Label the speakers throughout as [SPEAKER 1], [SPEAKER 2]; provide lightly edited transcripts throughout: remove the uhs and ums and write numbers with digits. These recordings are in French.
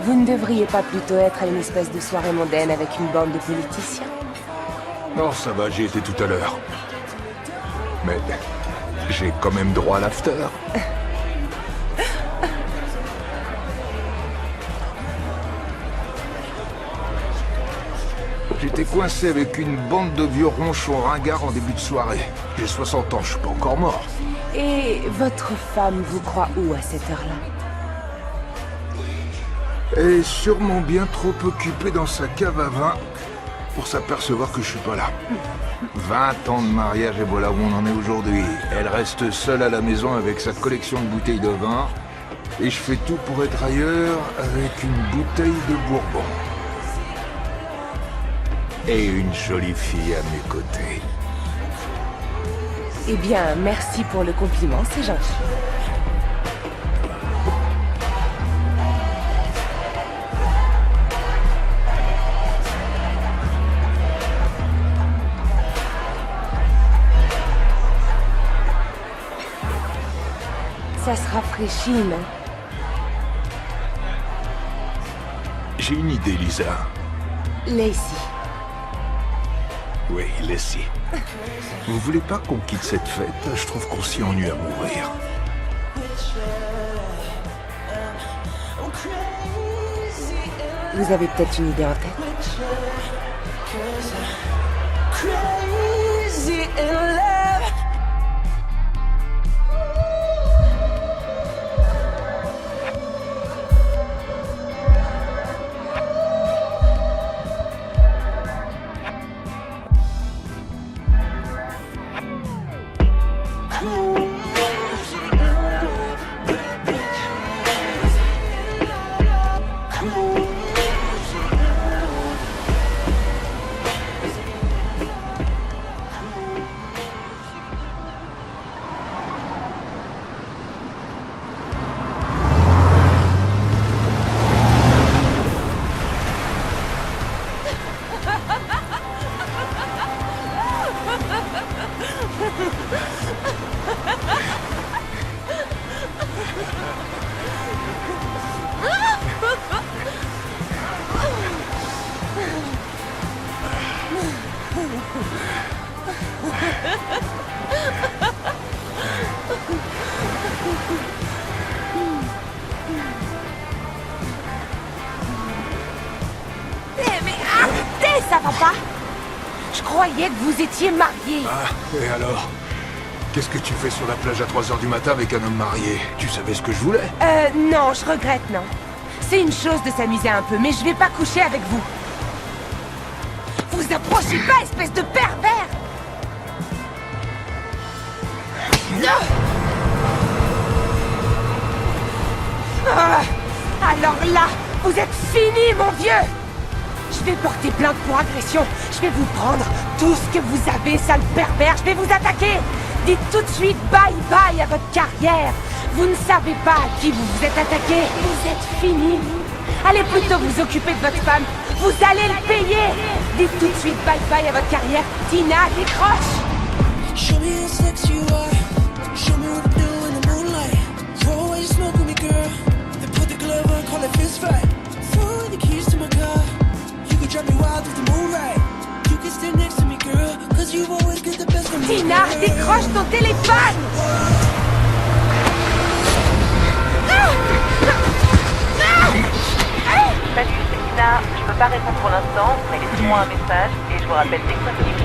[SPEAKER 1] Vous ne devriez pas plutôt être à une espèce de soirée mondaine avec une bande de politiciens?
[SPEAKER 2] Non, ça va, j'y étais tout à l'heure. Mais j'ai quand même droit à l'after. J'étais coincé avec une bande de vieux ronchons ringards en début de soirée. J'ai 60 ans, je suis pas encore mort.
[SPEAKER 1] Et votre femme vous croit où à cette heure-là?
[SPEAKER 2] Elle est sûrement bien trop occupée dans sa cave à vin pour s'apercevoir que je suis pas là. 20 ans de mariage et voilà où on en est aujourd'hui. Elle reste seule à la maison avec sa collection de bouteilles de vin. Et je fais tout pour être ailleurs avec une bouteille de bourbon. Et une jolie fille à mes côtés.
[SPEAKER 1] Eh bien, merci pour le compliment, c'est gentil. Ça se rafraîchit, non?
[SPEAKER 2] J'ai une idée, Lisa.
[SPEAKER 1] Lacey.
[SPEAKER 2] Oui, Lacey. Vous voulez pas qu'on quitte cette fête? Je trouve qu'on s'y ennuie à mourir.
[SPEAKER 1] Vous avez peut-être une idée en tête? Ça va pas? Je croyais que vous étiez mariés.
[SPEAKER 2] Ah, et alors? Qu'est-ce que tu fais sur la plage à 3 h du matin avec un homme marié? Tu savais ce que je voulais?
[SPEAKER 1] Non, je regrette, non. C'est une chose de s'amuser un peu, mais je vais pas coucher avec vous. Vous approchez pas, espèce de pervers! Ah, alors là, vous êtes fini, mon vieux! Je vais porter plainte pour agression. Je vais vous prendre tout ce que vous avez, sale pervers. Je vais vous attaquer. Dites tout de suite bye-bye à votre carrière. Vous ne savez pas à qui vous vous êtes attaqué. Vous êtes fini. Allez plutôt vous occuper de votre femme. Vous allez le payer. Dites tout de suite bye-bye à votre carrière. Tina, décroche.
[SPEAKER 3] Show me how sexy you are. Show me what to do in the moonlight. Throw away your smoke with me, girl. Then put the glove on, call it fist fight. Throw away the keys to my car. You can drive me wild with the moonlight. You can stand next to me, girl. Cause you always get the best of me.
[SPEAKER 1] Tina, décroche ton téléphone.
[SPEAKER 4] Salut, c'est Tina. Je peux pas répondre pour l'instant, mais laissez-moi un message et je vous rappelle dès que possible.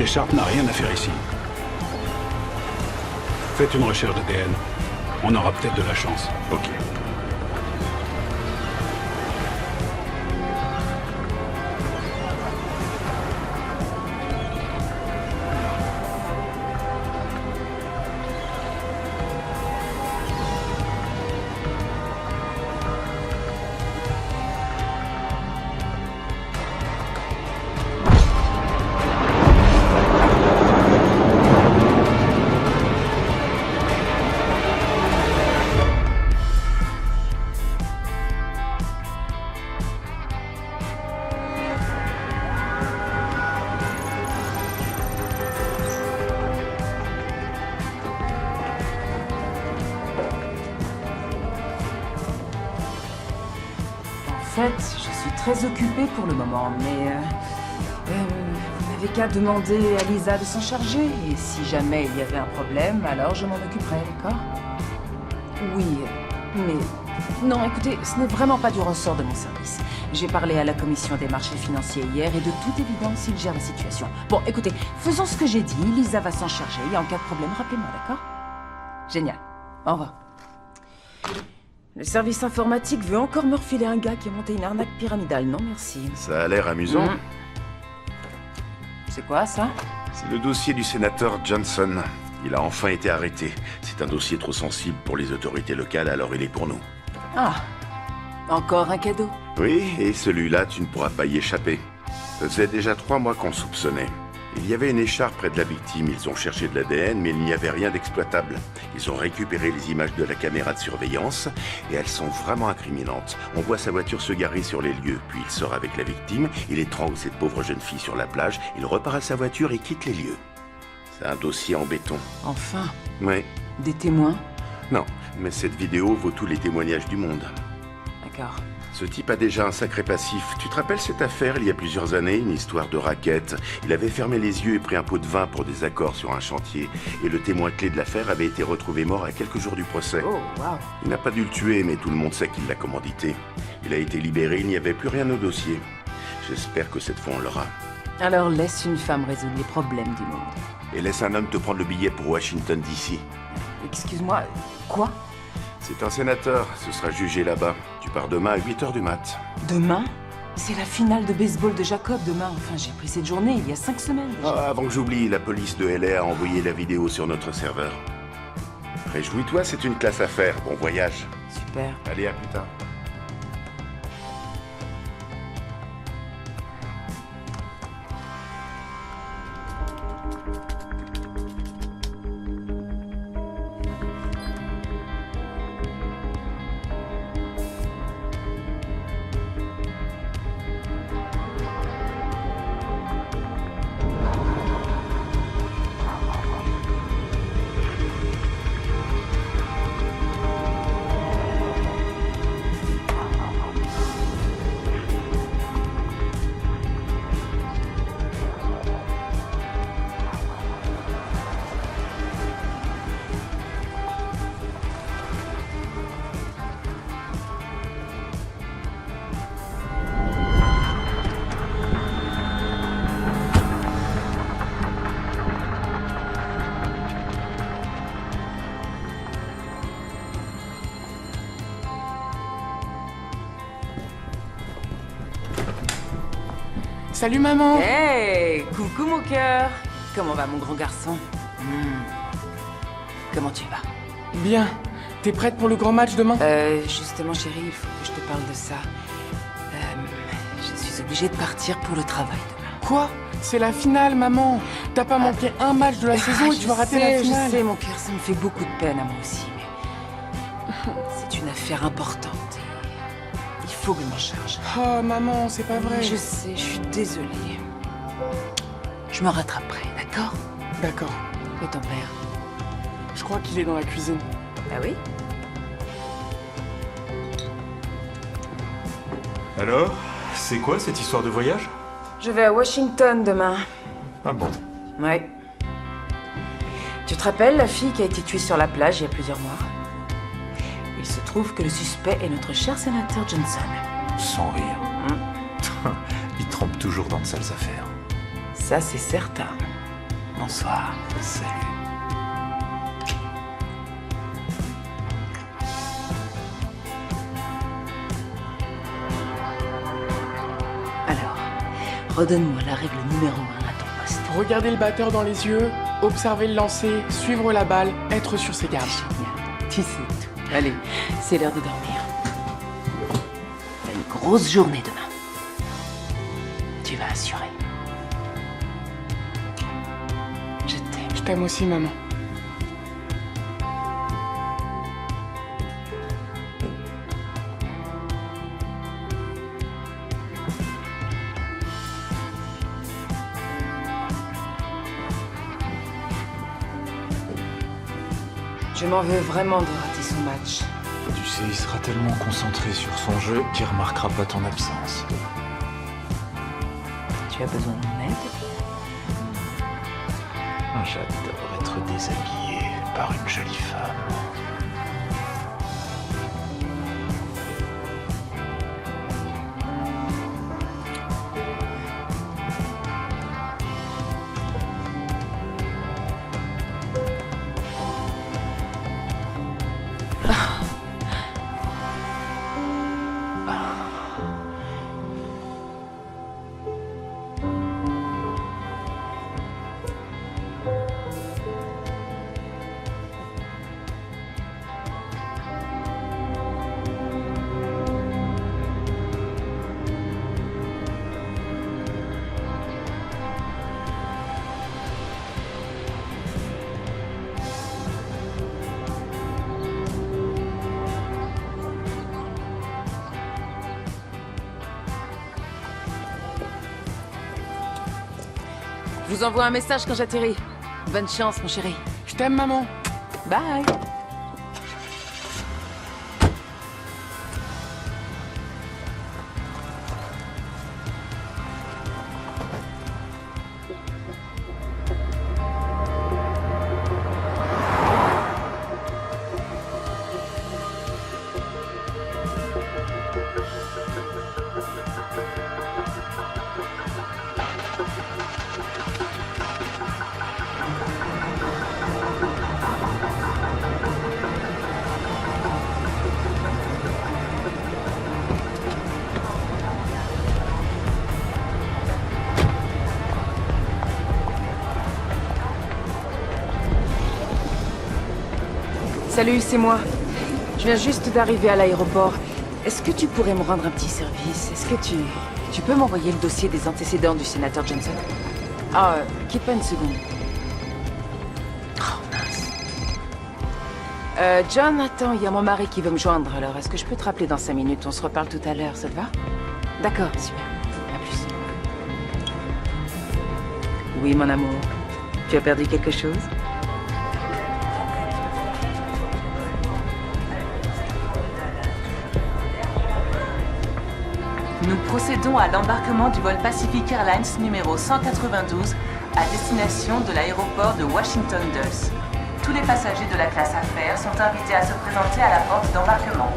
[SPEAKER 5] Cette écharpe n'a rien à faire ici. Faites une recherche d'ADN. On aura peut-être de la chance.
[SPEAKER 6] Ok.
[SPEAKER 7] En fait, je suis très occupée pour le moment, mais vous n'avez qu'à demander à Lisa de s'en charger. Et si jamais il y avait un problème, alors je m'en occuperai, d'accord? Oui, mais... Non, écoutez, ce n'est vraiment pas du ressort de mon service. J'ai parlé à la commission des marchés financiers hier et de toute évidence, ils gèrent la situation. Bon, écoutez, faisons ce que j'ai dit. Lisa va s'en charger et en cas de problème, rappelez-moi, d'accord? Génial. Au revoir. Le service informatique veut encore me refiler un gars qui a monté une arnaque pyramidale. Non, merci.
[SPEAKER 6] Ça a l'air amusant.
[SPEAKER 7] C'est quoi, ça?
[SPEAKER 6] C'est le dossier du sénateur Johnson. Il a enfin été arrêté. C'est un dossier trop sensible pour les autorités locales, alors il est pour nous.
[SPEAKER 7] Ah, encore un cadeau.
[SPEAKER 6] Oui, et celui-là, tu ne pourras pas y échapper. Ça faisait déjà 3 mois qu'on soupçonnait. Il y avait une écharpe près de la victime. Ils ont cherché de l'ADN, mais il n'y avait rien d'exploitable. Ils ont récupéré les images de la caméra de surveillance, et elles sont vraiment incriminantes. On voit sa voiture se garer sur les lieux, puis il sort avec la victime, il étrangle cette pauvre jeune fille sur la plage, il repart à sa voiture et quitte les lieux. C'est un dossier en béton.
[SPEAKER 7] Enfin.
[SPEAKER 6] Ouais.
[SPEAKER 7] Des témoins?
[SPEAKER 6] Non, mais cette vidéo vaut tous les témoignages du monde.
[SPEAKER 7] D'accord.
[SPEAKER 6] Ce type a déjà un sacré passif. Tu te rappelles cette affaire il y a plusieurs années, une histoire de racket? Il avait fermé les yeux et pris un pot de vin pour des accords sur un chantier. Et le témoin clé de l'affaire avait été retrouvé mort à quelques jours du procès.
[SPEAKER 7] Oh, waouh.
[SPEAKER 6] Il n'a pas dû le tuer, mais tout le monde sait qu'il l'a commandité. Il a été libéré, il n'y avait plus rien au dossier. J'espère que cette fois on l'aura.
[SPEAKER 7] Alors laisse une femme résoudre les problèmes du monde.
[SPEAKER 6] Et laisse un homme te prendre le billet pour Washington, D.C.
[SPEAKER 7] Excuse-moi, quoi?
[SPEAKER 6] C'est un sénateur, ce sera jugé là-bas. Tu pars demain à 8h du mat.
[SPEAKER 7] Demain? C'est la finale de baseball de Jacob demain. Enfin, j'ai pris cette journée il y a 5 semaines déjà.
[SPEAKER 6] Ah, avant que j'oublie, la police de LA a envoyé la vidéo sur notre serveur. Réjouis-toi, c'est une classe à faire. Bon voyage.
[SPEAKER 7] Super.
[SPEAKER 6] Allez, à plus tard.
[SPEAKER 8] Salut maman.
[SPEAKER 7] Hey, coucou mon cœur. Comment va mon grand garçon? Comment tu vas?
[SPEAKER 8] Bien. T'es prête pour le grand match demain?
[SPEAKER 7] Justement chérie, il faut que je te parle de ça. Je suis obligée de partir pour le travail demain.
[SPEAKER 8] Quoi? C'est la finale maman. T'as pas manqué un match de la saison et tu vas rater la finale.
[SPEAKER 7] Je sais mon cœur, ça me fait beaucoup de peine à moi aussi, mais c'est une affaire importante. Il faut que je m'en charge.
[SPEAKER 8] Oh maman, c'est pas vrai.
[SPEAKER 7] Je sais, je suis désolée. Je me rattraperai, d'accord?
[SPEAKER 8] D'accord.
[SPEAKER 7] Et ton père?
[SPEAKER 8] Je crois qu'il est dans la cuisine.
[SPEAKER 7] Ah oui?
[SPEAKER 9] Alors, c'est quoi cette histoire de voyage?
[SPEAKER 7] Je vais à Washington demain.
[SPEAKER 9] Ah bon?
[SPEAKER 7] Ouais. Tu te rappelles la fille qui a été tuée sur la plage il y a plusieurs mois? Il se trouve que le suspect est notre cher sénateur Johnson.
[SPEAKER 9] Sans rire. Il trempe toujours dans de sales affaires.
[SPEAKER 7] Ça, c'est certain.
[SPEAKER 10] Bonsoir. Salut.
[SPEAKER 7] Alors, redonne-moi la règle numéro 1 à ton poste.
[SPEAKER 8] Regardez le batteur dans les yeux, observer le lancer, suivre la balle, être sur ses gardes.
[SPEAKER 7] Génial. Tu sais tout. Allez, c'est l'heure de dormir. T'as une grosse journée demain. Tu vas assurer. Je t'aime.
[SPEAKER 8] Je t'aime aussi, maman.
[SPEAKER 7] Je m'en veux vraiment de rater son match.
[SPEAKER 9] Tu sais, il sera tellement concentré sur son jeu qu'il remarquera pas ton absence.
[SPEAKER 7] Tu as besoin de mon aide?
[SPEAKER 9] J'adore être déshabillé par une jolie femme.
[SPEAKER 7] Je vous envoie un message quand j'atterris. Bonne chance, mon chéri.
[SPEAKER 8] Je t'aime, maman.
[SPEAKER 7] Bye. Salut, c'est moi. Je viens juste d'arriver à l'aéroport. Est-ce que tu pourrais me rendre un petit service? Est-ce que tu peux m'envoyer le dossier des antécédents du sénateur Johnson? Ah, quitte pas une seconde. Oh, mince. John, attends, il y a mon mari qui veut me joindre, alors est-ce que je peux te rappeler dans 5 minutes? On se reparle tout à l'heure, ça te va? D'accord, super. À plus. Oui, mon amour. Tu as perdu quelque chose?
[SPEAKER 4] Nous procédons à l'embarquement du vol Pacific Airlines numéro 192 à destination de l'aéroport de Washington Dulles. Tous les passagers de la classe affaires sont invités à se présenter à la porte d'embarquement.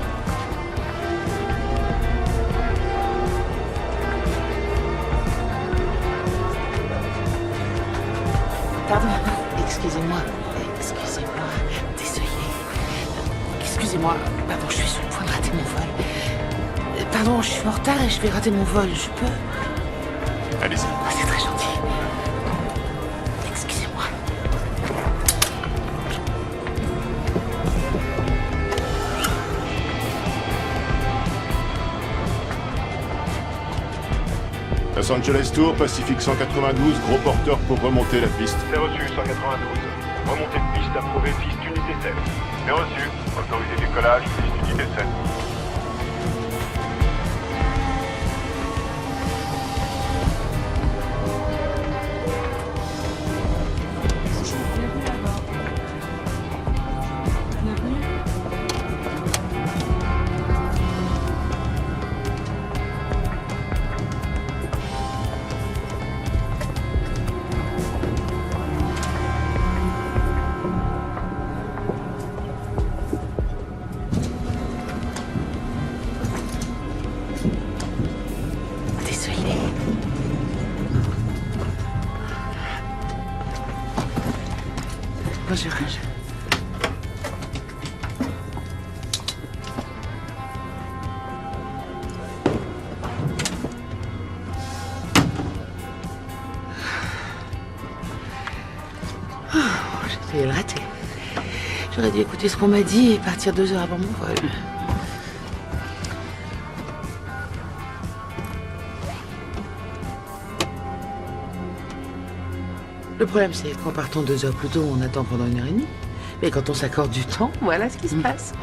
[SPEAKER 1] Pardon, excusez-moi, désolé. Excusez-moi, pardon, je suis sur le point de rater mon vol. Pardon, je suis en retard et je vais rater mon vol, je peux?
[SPEAKER 6] Allez-y.
[SPEAKER 1] Ah, c'est très gentil. Excusez-moi.
[SPEAKER 6] Los Angeles Tour, Pacific 192, gros porteur pour remonter la piste.
[SPEAKER 11] C'est reçu, 192. Remontée de piste approuvée, piste unité 7. C'est reçu. Autorisé décollage, piste unité 7.
[SPEAKER 10] Bonjour. J'ai failli le rater. J'aurais dû écouter ce qu'on m'a dit et partir 2 heures avant mon vol. Le problème, c'est qu'en partant 2 heures plus tôt, on attend pendant 1h30. Mais quand on s'accorde du temps, voilà ce qui se passe.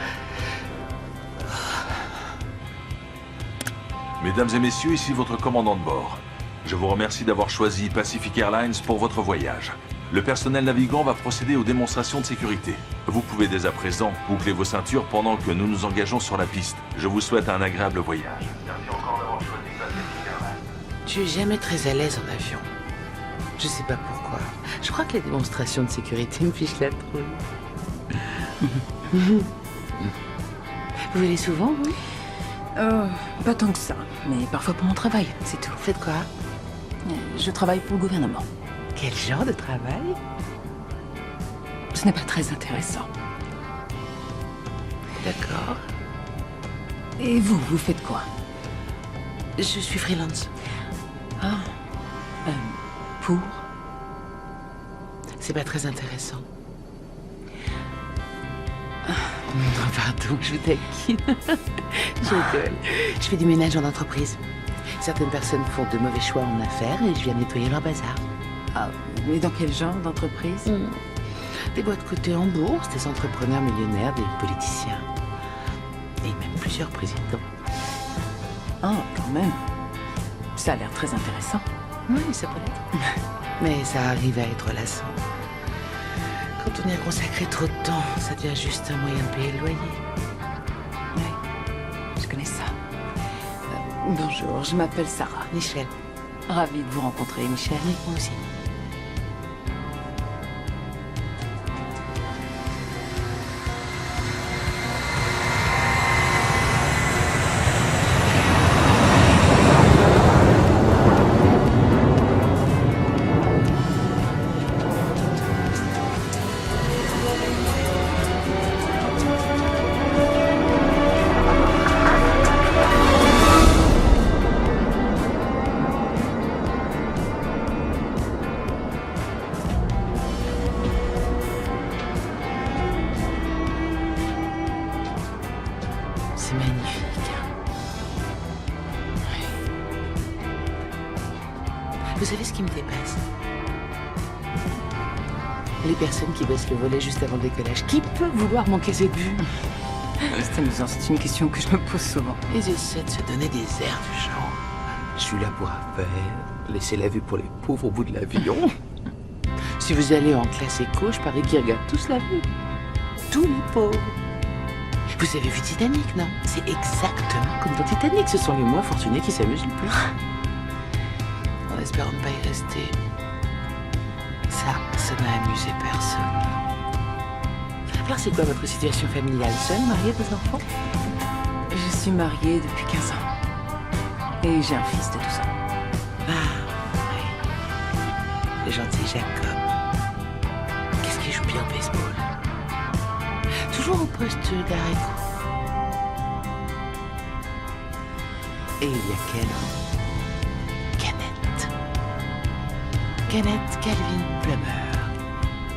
[SPEAKER 12] Mesdames et messieurs, ici votre commandant de bord. Je vous remercie d'avoir choisi Pacific Airlines pour votre voyage. Le personnel navigant va procéder aux démonstrations de sécurité. Vous pouvez dès à présent boucler vos ceintures pendant que nous nous engageons sur la piste. Je vous souhaite un agréable voyage. Merci encore d'avoir choisi Pacific Airlines.
[SPEAKER 10] Je suis jamais très à l'aise en avion. Je sais pas pourquoi. Je crois que les démonstrations de sécurité me fichent la trouille. Vous venez souvent, vous?
[SPEAKER 7] Pas tant que ça, mais parfois pour mon travail, c'est tout.
[SPEAKER 10] Faites quoi?
[SPEAKER 7] Je travaille pour le gouvernement.
[SPEAKER 10] Quel genre de travail?
[SPEAKER 7] Ce n'est pas très intéressant.
[SPEAKER 10] D'accord.
[SPEAKER 7] Et vous, vous faites quoi?
[SPEAKER 10] Je suis freelance.
[SPEAKER 7] Ah. Pour?
[SPEAKER 10] C'est pas très intéressant. Pardon, je vous taquine. Je rigole. Je fais du ménage en entreprise. Certaines personnes font de mauvais choix en affaires et je viens nettoyer leur bazar.
[SPEAKER 7] Ah, mais dans quel genre d'entreprise?
[SPEAKER 10] Des boîtes cotées en bourse, des entrepreneurs millionnaires, des politiciens. Et même plusieurs présidents.
[SPEAKER 7] Ah, quand même. Ça a l'air très intéressant.
[SPEAKER 10] Oui, ça peut l'être. Mais ça arrive à être lassant. Quand on y a consacré trop de temps, ça devient juste un moyen de payer le loyer.
[SPEAKER 7] Oui, je connais ça. Bonjour, je m'appelle Sarah.
[SPEAKER 10] Michel.
[SPEAKER 7] Ravie de vous rencontrer, Michel.
[SPEAKER 10] Oui, moi aussi. C'est magnifique. Vous savez ce qui me dépasse? Les personnes qui baissent le volet juste avant le décollage. Qui peut vouloir manquer cette vue?
[SPEAKER 7] C'est amusant, c'est une question que je me pose souvent.
[SPEAKER 10] Ils essaient de se donner des airs du genre. Je suis là pour affaire, laisser la vue pour les pauvres au bout de l'avion. Si vous allez en classe éco, je parie qu'ils regardent tous la vue. Tous les pauvres. Vous avez vu Titanic, non? C'est exactement comme dans Titanic. Ce sont les moins fortunés qui s'amusent le plus. En espérant ne pas y rester. Ça n'a amusé personne. Alors c'est quoi votre situation familiale? Seule, mariée, 2 enfants?
[SPEAKER 7] Je suis mariée depuis 15 ans. Et j'ai un fils de 12 ans.
[SPEAKER 10] Ah, oui. Le gentil Jacob. Qu'est-ce qu'il joue bien au baseball? Toujours au poste d'haricot. Et il y a Kenneth Calvin Plummer.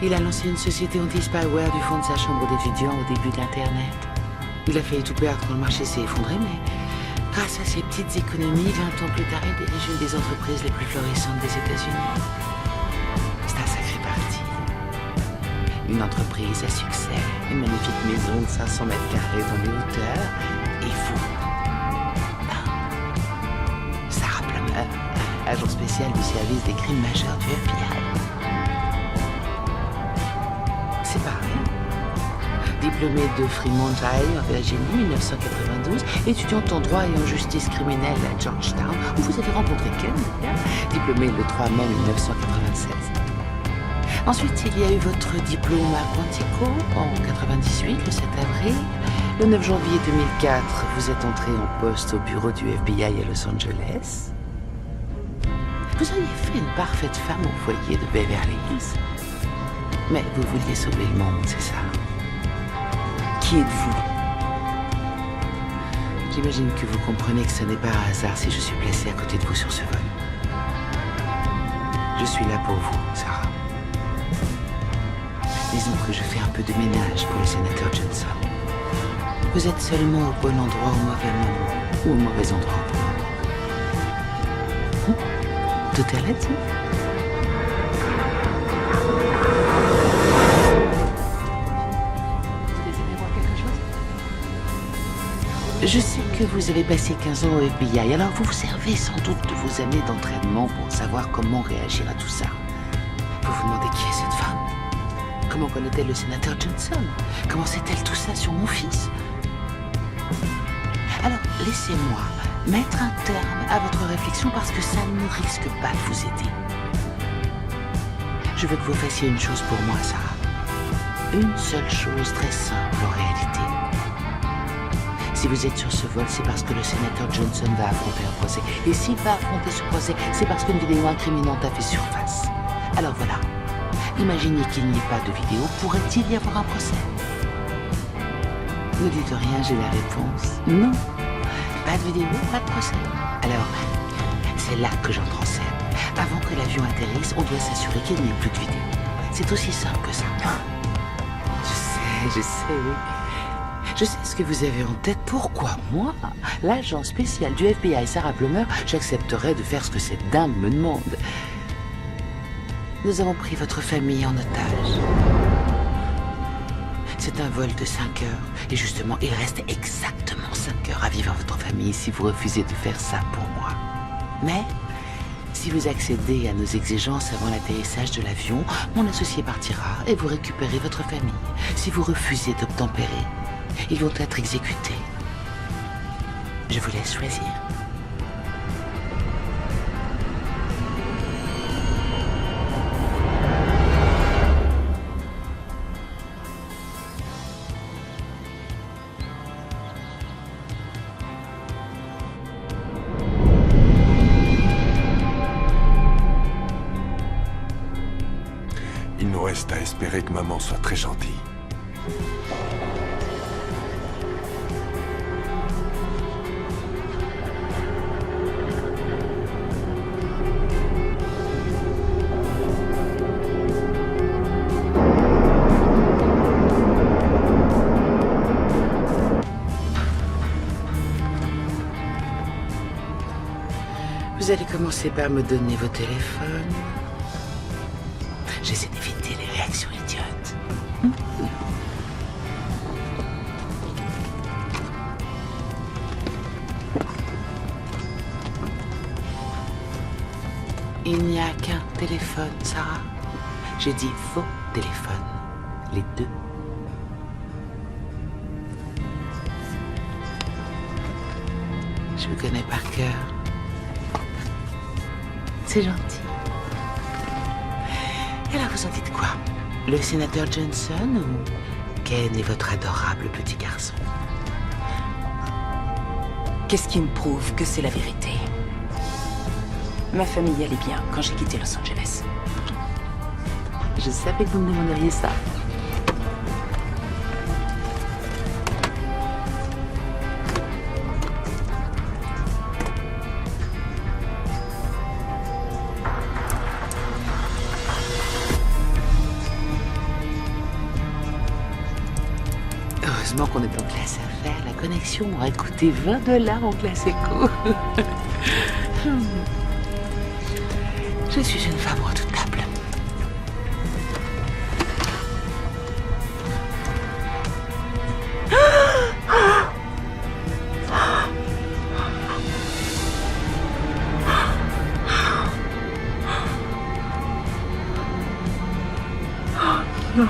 [SPEAKER 10] Il a lancé une société anti-spyware du fond de sa chambre d'étudiant au début d'Internet. Il a failli tout perdre quand le marché s'est effondré, mais grâce à ses petites économies, 20 ans plus tard, il dirige une des entreprises les plus florissantes des États-Unis. C'est un sacré parti. Une entreprise à succès, une magnifique maison de 500 mètres carrés dans les hauteurs, et vous. Sarah Plummer, agent spécial du service des crimes majeurs du FBI. C'est pareil. Diplômée de Fremont High en Virginie, 1992, étudiante en droit et en justice criminelle à Georgetown, où vous avez rencontré Ken, diplômée le 3 mai 1996. Ensuite, il y a eu votre diplôme à Quantico en 98, le 7 avril. Le 9 janvier 2004, vous êtes entré en poste au bureau du FBI à Los Angeles. Vous auriez fait une parfaite femme au foyer de Beverly Hills. Mais vous vouliez sauver le monde, c'est ça?
[SPEAKER 7] Qui êtes-vous?
[SPEAKER 10] J'imagine que vous comprenez que ce n'est pas un hasard si je suis placé à côté de vous sur ce vol. Je suis là pour vous, Sarah. Disons que je fais un peu de ménage pour le sénateur Johnson. Vous êtes seulement au bon endroit au mauvais moment, ou au mauvais endroit au bon moment. Tout est là-dessus. Je sais que vous avez passé 15 ans au FBI, alors vous vous servez sans doute de vos années d'entraînement pour savoir comment réagir à tout ça. Vous vous demandez qui est cette femme? Comment connaît-elle le sénateur Johnson? Comment sait-elle tout ça sur mon fils? Alors, laissez-moi mettre un terme à votre réflexion parce que ça ne risque pas de vous aider. Je veux que vous fassiez une chose pour moi, Sarah. Une seule chose très simple en réalité. Si vous êtes sur ce vol, c'est parce que le sénateur Johnson va affronter un procès. Et s'il va affronter ce procès, c'est parce qu'une vidéo incriminante a fait surface. Alors voilà. Imaginez qu'il n'y ait pas de vidéo. Pourrait-il y avoir un procès? Ne dites rien, j'ai la réponse. Non. Pas de vidéo, pas de procès. Alors, c'est là que j'entre en scène. Avant que l'avion atterrisse, on doit s'assurer qu'il n'y ait plus de vidéo. C'est aussi simple que ça. Je sais. Je sais ce que vous avez en tête. Pourquoi moi, l'agent spécial du FBI, Sarah Plummer, j'accepterais de faire ce que cette dame me demande? Nous avons pris votre famille en otage. C'est un vol de 5 heures. Et justement, il reste exactement 5 heures à vivre à votre famille si vous refusez de faire ça pour moi. Mais, si vous accédez à nos exigences avant l'atterrissage de l'avion, mon associé partira et vous récupérez votre famille. Si vous refusez d'obtempérer, ils vont être exécutés. Je vous laisse choisir.
[SPEAKER 13] Il nous reste à espérer que maman soit très gentille.
[SPEAKER 10] Vous allez commencer par me donner vos téléphones. J'essaie d'éviter les réactions idiotes. Il n'y a qu'un téléphone, Sarah. J'ai dit vos téléphones. Les deux. Je vous connais par cœur. C'est gentil. Et alors, vous en dites quoi? Le sénateur Johnson ou Ken est votre adorable petit garçon?
[SPEAKER 7] Qu'est-ce qui me prouve que c'est la vérité? Ma famille allait bien quand j'ai quitté Los Angeles.
[SPEAKER 10] Je savais que vous me demanderiez ça. Heureusement qu'on est en classe affaires. La connexion m'aurait coûté $20 en classe éco. Je suis une femme redoutable. Non.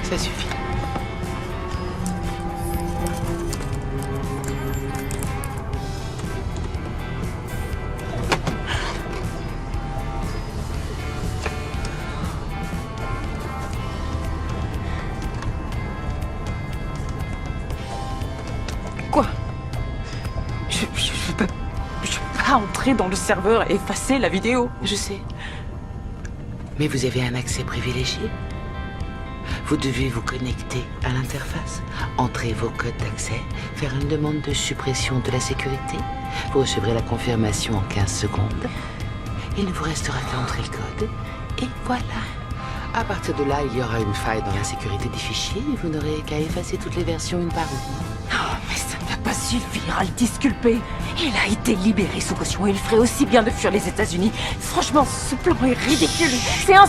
[SPEAKER 10] Ça suffit.
[SPEAKER 7] Quoi? Je peux pas... Je peux pas entrer dans le serveur et effacer la vidéo.
[SPEAKER 10] Je sais. Mais vous avez un accès privilégié. Vous devez vous connecter à l'interface, entrer vos codes d'accès, faire une demande de suppression de la sécurité. Vous recevrez la confirmation en 15 secondes. Il ne vous restera qu'à entrer le code. Et voilà. À partir de là, il y aura une faille dans la sécurité des fichiers et vous n'aurez qu'à effacer toutes les versions une par une.
[SPEAKER 7] Oh, mais ça ne va pas suffire à le disculper. Il a été libéré sous caution et il ferait aussi bien de fuir les États-Unis. Franchement, ce plan est ridicule. C'est un...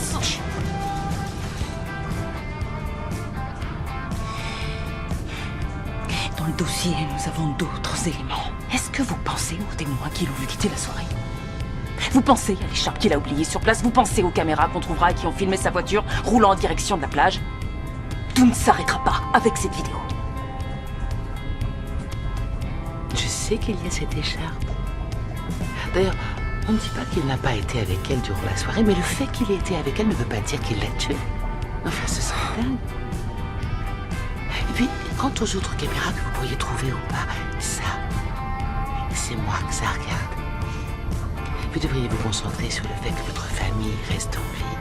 [SPEAKER 7] Dans le dossier, nous avons d'autres éléments. Est-ce que vous pensez aux témoins qui l'ont vu quitter la soirée? Vous pensez à l'écharpe qu'il a oubliée sur place? Vous pensez aux caméras qu'on trouvera et qui ont filmé sa voiture roulant en direction de la plage? Tout ne s'arrêtera pas avec cette vidéo.
[SPEAKER 10] Je sais qu'il y a cette écharpe. D'ailleurs, on ne dit pas qu'il n'a pas été avec elle durant la soirée, mais le fait qu'il ait été avec elle ne veut pas dire qu'il l'a tuée. Enfin, ce serait dingue. Et puis, quant aux autres caméras que vous pourriez trouver ou pas, ça, c'est moi que ça regarde. Vous devriez vous concentrer sur le fait que votre famille reste en vie.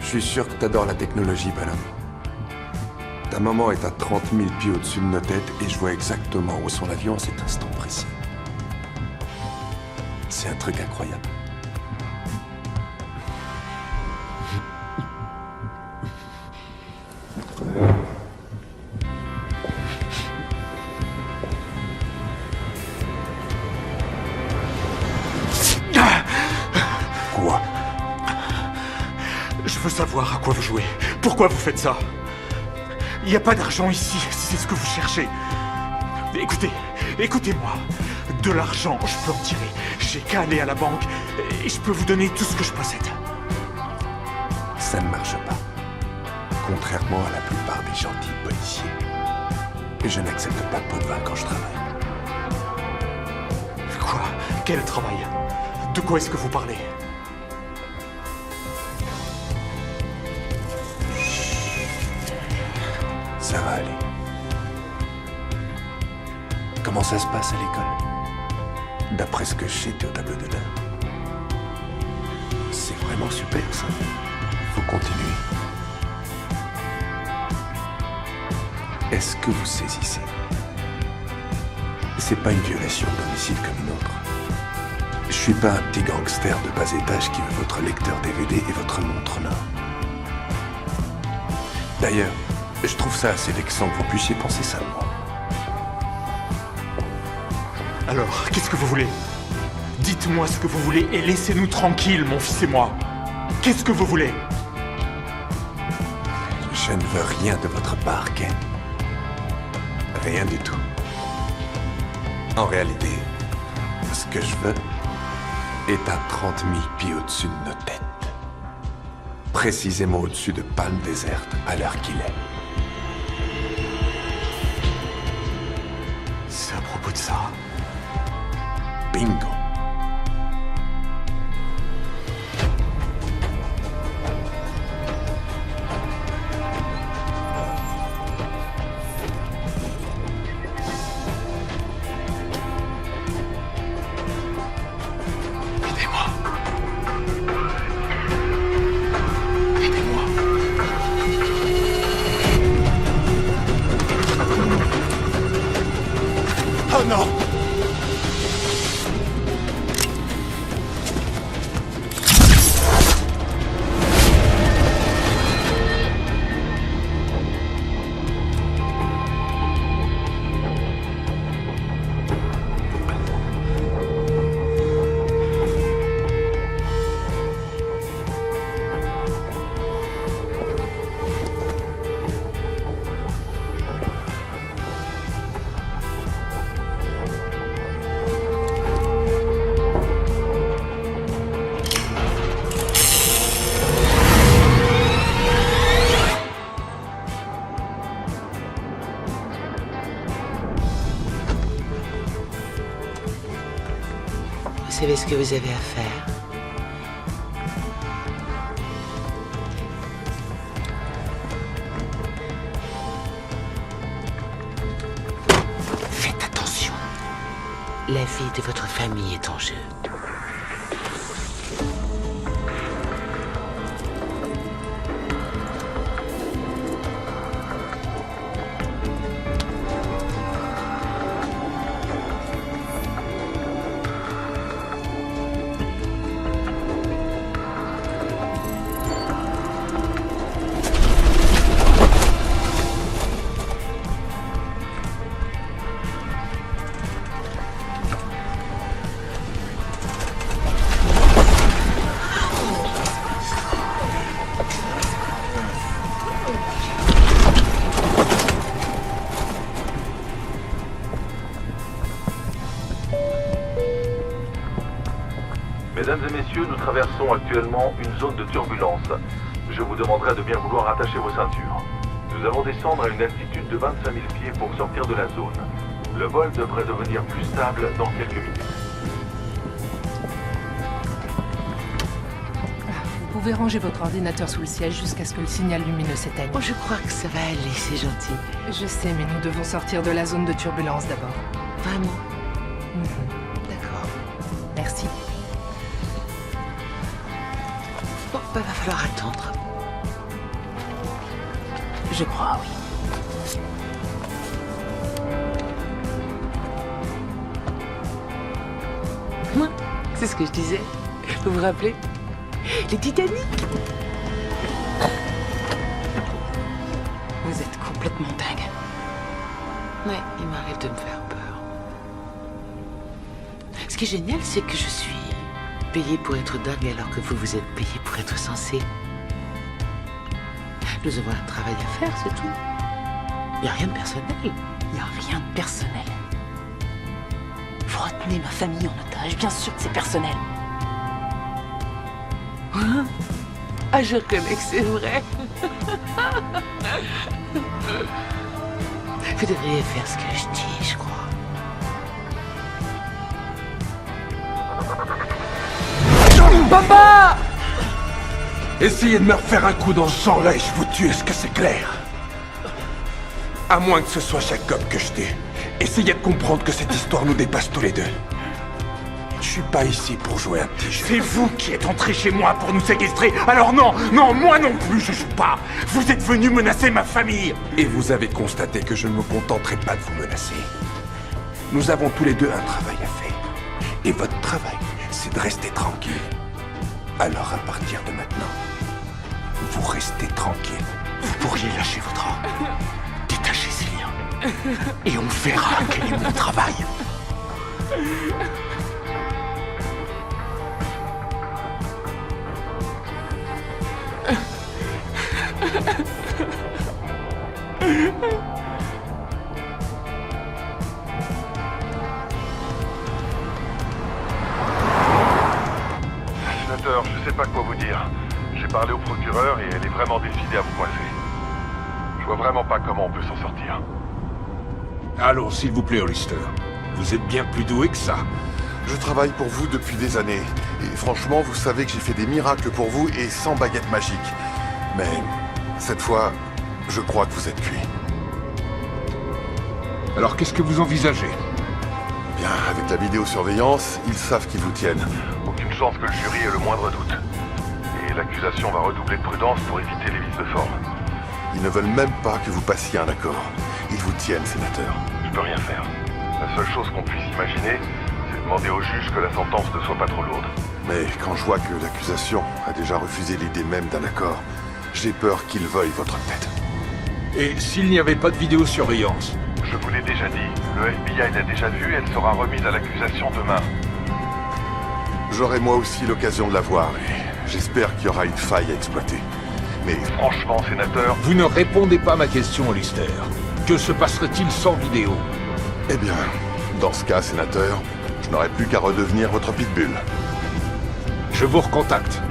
[SPEAKER 13] Je suis sûr que t'adores la technologie, Balin. Ta maman est à 30 000 pieds au-dessus de nos têtes et je vois exactement où sont l'avion à cet instant précis. C'est un truc incroyable.
[SPEAKER 14] Quoi? Je veux savoir à quoi vous jouez. Pourquoi vous faites ça? Il n'y a pas d'argent ici, si c'est ce que vous cherchez. Écoutez-moi. De l'argent, je peux en tirer. J'ai qu'à aller à la banque et je peux vous donner tout ce que je possède.
[SPEAKER 13] Ça ne marche pas. Contrairement à la plupart des gentils policiers. Je n'accepte pas de pot de vin quand je travaille.
[SPEAKER 14] Quoi? Quel travail? De quoi est-ce que vous parlez?
[SPEAKER 13] Ça va aller. Comment ça se passe à l'école? D'après ce que je sais, t'es au tableau d'honneur. C'est vraiment super, ça. Faut continuer. Est-ce que vous saisissez? C'est pas une violation de domicile comme une autre. Je suis pas un petit gangster de bas étage qui veut votre lecteur DVD et votre montre en or. D'ailleurs, je trouve ça assez vexant que vous puissiez penser ça de moi.
[SPEAKER 14] Alors, qu'est-ce que vous voulez? Dites-moi ce que vous voulez et laissez-nous tranquilles, mon fils et moi. Qu'est-ce que vous voulez?
[SPEAKER 13] Je ne veux rien de votre part, Ken. Rien du tout. En réalité, ce que je veux est à 30 000 pieds au-dessus de nos têtes. Précisément au-dessus de Palm Desert, à l'heure qu'il est.
[SPEAKER 14] C'est à propos de ça.
[SPEAKER 13] Bingo.
[SPEAKER 14] Oh non!
[SPEAKER 10] Vous savez ce que vous avez à faire.
[SPEAKER 14] Faites
[SPEAKER 10] La vie de votre famille est en jeu.
[SPEAKER 15] Mesdames et messieurs, nous traversons actuellement une zone de turbulence. Je vous demanderai de bien vouloir attacher vos ceintures. Nous allons descendre à une altitude de 25 000 pieds pour sortir de la zone. Le vol devrait devenir plus stable dans quelques minutes.
[SPEAKER 16] Vous pouvez ranger votre ordinateur sous le siège jusqu'à ce que le signal lumineux s'éteigne.
[SPEAKER 10] Oh, je crois que ça va aller, c'est gentil.
[SPEAKER 16] Je sais, mais nous devons sortir de la zone de turbulence d'abord.
[SPEAKER 10] Vraiment?
[SPEAKER 16] D'accord. Merci.
[SPEAKER 10] Bon, va falloir attendre.
[SPEAKER 16] Je crois, oui.
[SPEAKER 10] Moi, c'est ce que je disais. Vous vous rappelez? Les Titanic.
[SPEAKER 16] Vous êtes complètement dingue.
[SPEAKER 10] Ouais, il m'arrive de me faire peur. Ce qui est génial, c'est que je suis payé pour être dingue alors que vous êtes payé pour être sensé. Nous avons un travail à faire, c'est tout. Il n'y a rien de personnel.
[SPEAKER 16] Il n'y a rien de personnel. Vous retenez ma famille en otage, bien sûr que c'est personnel.
[SPEAKER 10] Ah, je reconnais que c'est vrai. Vous devriez faire ce que je dis, je crois.
[SPEAKER 2] Papa! Essayez de me refaire un coup dans le sang là et je vous tue, est-ce que c'est clair? À moins que ce soit Jacob que je tue. Essayez de comprendre que cette histoire nous dépasse tous les deux. Je suis pas ici pour jouer un petit jeu.
[SPEAKER 14] C'est vous qui êtes entré chez moi pour nous séquestrer. Alors non, moi non plus, je joue pas. Vous êtes venu menacer ma famille.
[SPEAKER 2] Et vous avez constaté que je ne me contenterai pas de vous menacer. Nous avons tous les deux un travail à faire. Et votre travail, c'est de rester tranquille. Alors à partir de maintenant, vous restez tranquille.
[SPEAKER 14] Vous pourriez lâcher votre arme. Détachez ces liens. Et on verra quel est mon travail.
[SPEAKER 11] Sénateur, je sais pas quoi vous dire. J'ai parlé au procureur et elle est vraiment décidée à vous coincer. Je vois vraiment pas comment on peut s'en sortir.
[SPEAKER 2] Allons, s'il vous plaît, Hollister. Vous êtes bien plus doué que ça.
[SPEAKER 17] Je travaille pour vous depuis des années. Et franchement, vous savez que j'ai fait des miracles pour vous et sans baguette magique. Mais cette fois, je crois que vous êtes cuit.
[SPEAKER 2] Alors qu'est-ce que vous envisagez?
[SPEAKER 17] Bien, avec la vidéosurveillance, ils savent qu'ils vous tiennent.
[SPEAKER 11] Aucune chance que le jury ait le moindre doute. Et l'accusation va redoubler de prudence pour éviter les vices de forme.
[SPEAKER 17] Ils ne veulent même pas que vous passiez un accord. Ils vous tiennent, sénateur.
[SPEAKER 11] Je peux rien faire. La seule chose qu'on puisse imaginer, c'est demander au juge que la sentence ne soit pas trop lourde.
[SPEAKER 17] Mais quand je vois que l'accusation a déjà refusé l'idée même d'un accord, j'ai peur qu'ils veuillent votre tête.
[SPEAKER 2] Et s'il n'y avait pas de vidéosurveillance?
[SPEAKER 11] Je vous l'ai déjà dit, le FBI l'a déjà vue, elle sera remise à l'accusation demain.
[SPEAKER 17] J'aurai moi aussi l'occasion de la voir et j'espère qu'il y aura une faille à exploiter. Mais
[SPEAKER 11] franchement, sénateur...
[SPEAKER 2] Vous ne répondez pas à ma question, Hollister. Que se passerait-il sans vidéo?
[SPEAKER 17] Eh bien, dans ce cas, sénateur, je n'aurai plus qu'à redevenir votre pitbull.
[SPEAKER 2] Je vous recontacte.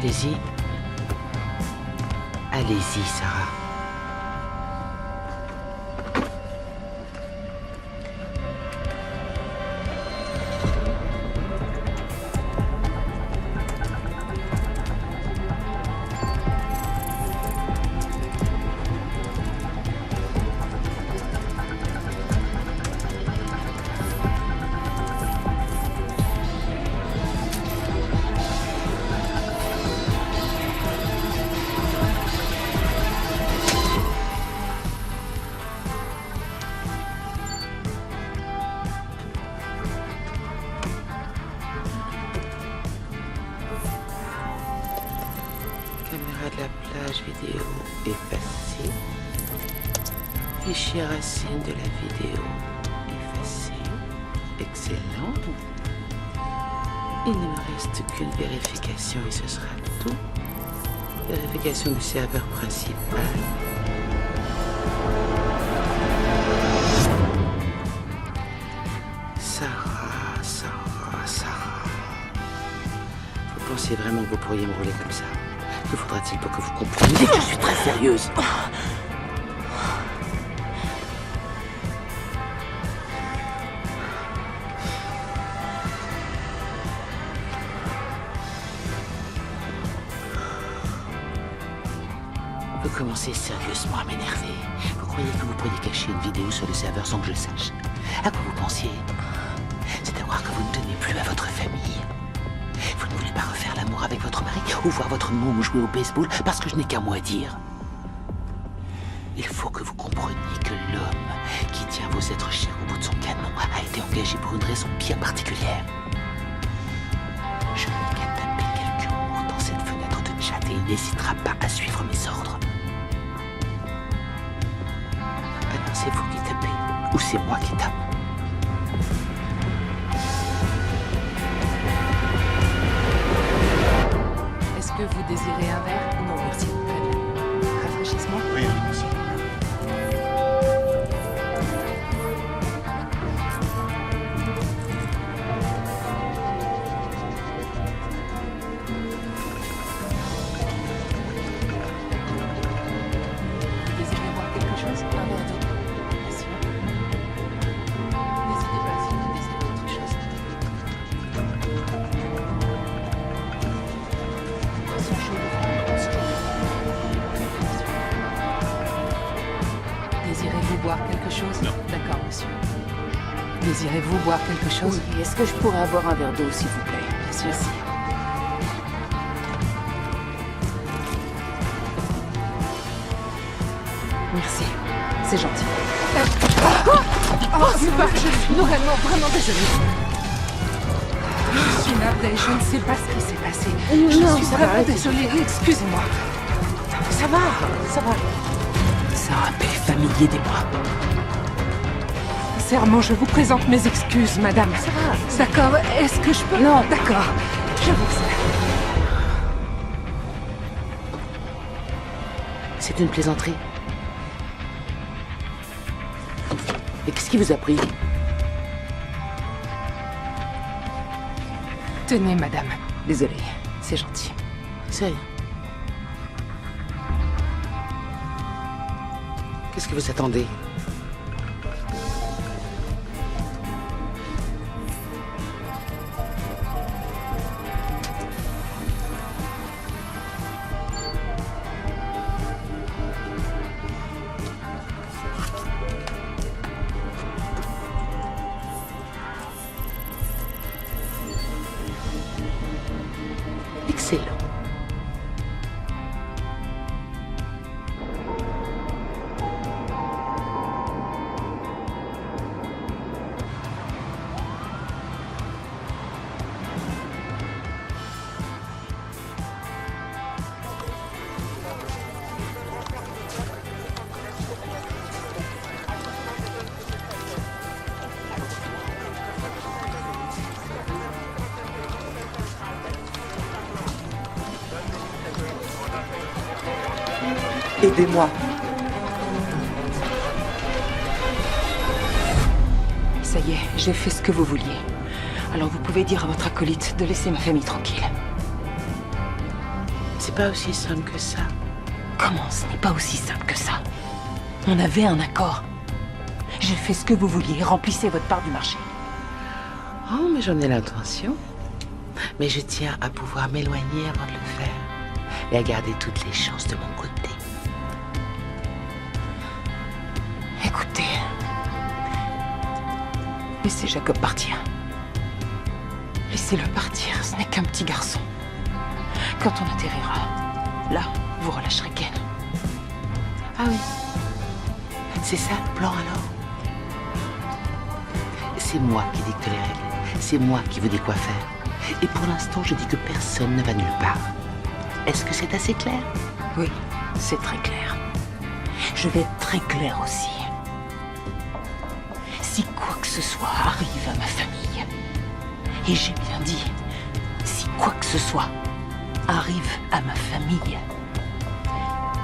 [SPEAKER 10] Allez-y. Allez-y, Sarah. Caméra de la plage vidéo effacée. Fichier racine de la vidéo effacé. Excellent. Il ne me reste qu'une vérification et ce sera tout. Vérification du serveur principal. Sarah. Vous pensiez vraiment que vous pourriez me rouler comme ça? Que faudra-t-il pour que vous compreniez que je suis très sérieuse? Vous commencez sérieusement à m'énerver. Vous croyez que vous pourriez cacher une vidéo sur le serveur sans que je le sache? À quoi vous pensiez? C'est à croire que vous ne tenez plus à votre famille. Vous ne voulez pas refaire l'amour avec votre mari ou voir votre môme jouer au baseball parce que je n'ai qu'un mot à dire. Il faut que vous compreniez que l'homme qui tient vos êtres chers au bout de son canon a été engagé pour une raison bien particulière. Je n'ai qu'à taper quelques mots dans cette fenêtre de chat et il n'hésitera pas à suivre mes ordres. Alors c'est vous qui tapez ou c'est moi qui tape?
[SPEAKER 7] Est-ce que vous désirez un verre? Non, merci. Très bien. Rafraîchissement?
[SPEAKER 5] Oui, merci.
[SPEAKER 7] Vous désirez boire quelque chose? Un verre d'eau? Bien sûr. N'hésitez pas si vous désirez autre chose. Boisson chaude. Désirez-vous boire quelque chose?
[SPEAKER 5] Non.
[SPEAKER 7] D'accord, monsieur. Désirez-vous boire quelque chose?
[SPEAKER 10] Oui, est-ce que je pourrais avoir un verre d'eau, s'il vous plaît?
[SPEAKER 7] Bien sûr. Merci. Merci. C'est gentil. Oh, c'est pas... Je suis vraiment désolée. Je suis navrée, je ne sais pas ce qui s'est passé.
[SPEAKER 10] Non,
[SPEAKER 7] je suis
[SPEAKER 10] ça
[SPEAKER 7] vraiment
[SPEAKER 10] va,
[SPEAKER 7] désolée, excusez-moi.
[SPEAKER 10] Ça va. Sarah P, familier des bras.
[SPEAKER 7] Sincèrement, je vous présente mes excuses, madame.
[SPEAKER 10] Ça va.
[SPEAKER 7] D'accord, est-ce que je peux...
[SPEAKER 10] Non.
[SPEAKER 7] D'accord, je vous sers.
[SPEAKER 10] C'est une plaisanterie. Et qu'est-ce qui vous a pris?
[SPEAKER 7] Tenez, madame. Désolée, c'est gentil.
[SPEAKER 10] C'est rien. Qu'est-ce que vous attendez? Excellent.
[SPEAKER 18] Aidez-moi.
[SPEAKER 7] Ça y est, j'ai fait ce que vous vouliez. Alors vous pouvez dire à votre acolyte de laisser ma famille tranquille.
[SPEAKER 10] pas aussi simple que ça.
[SPEAKER 16] Comment ce n'est pas aussi simple que ça? On avait un accord. J'ai fait ce que vous vouliez, remplissez votre part du marché.
[SPEAKER 10] Oh, mais j'en ai l'intention. Mais je tiens à pouvoir m'éloigner avant de le faire. Et à garder toutes les chances de mon côté.
[SPEAKER 16] Écoutez, laissez Jacob partir. Laissez-le partir, ce n'est qu'un petit garçon. Quand on atterrira, là, vous relâcherez Ken.
[SPEAKER 10] Ah oui. C'est ça le plan alors? C'est moi qui dicte les règles. C'est moi qui vous dis quoi faire. Et pour l'instant, je dis que personne ne va nulle part. Est-ce que c'est assez clair?
[SPEAKER 16] Oui, c'est très clair. Je vais être très clair aussi. Si quoi que ce soit arrive à ma famille, et j'ai bien dit, si quoi que ce soit arrive à ma famille,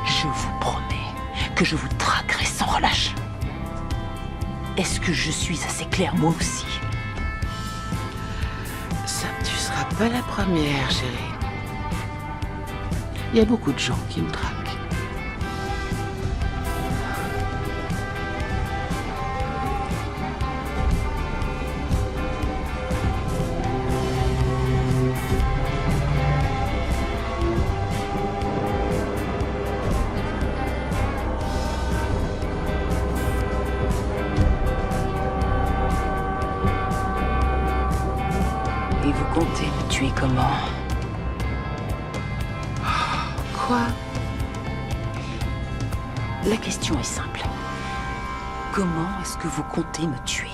[SPEAKER 16] je vous promets que je vous traquerai sans relâche. Est-ce que je suis assez clair moi aussi?
[SPEAKER 10] Ça, tu seras pas la première, chérie. Il y a beaucoup de gens qui me traquent.
[SPEAKER 16] Et vous comptez me tuer comment?
[SPEAKER 10] Quoi?
[SPEAKER 16] La question est simple. Comment est-ce que vous comptez me tuer?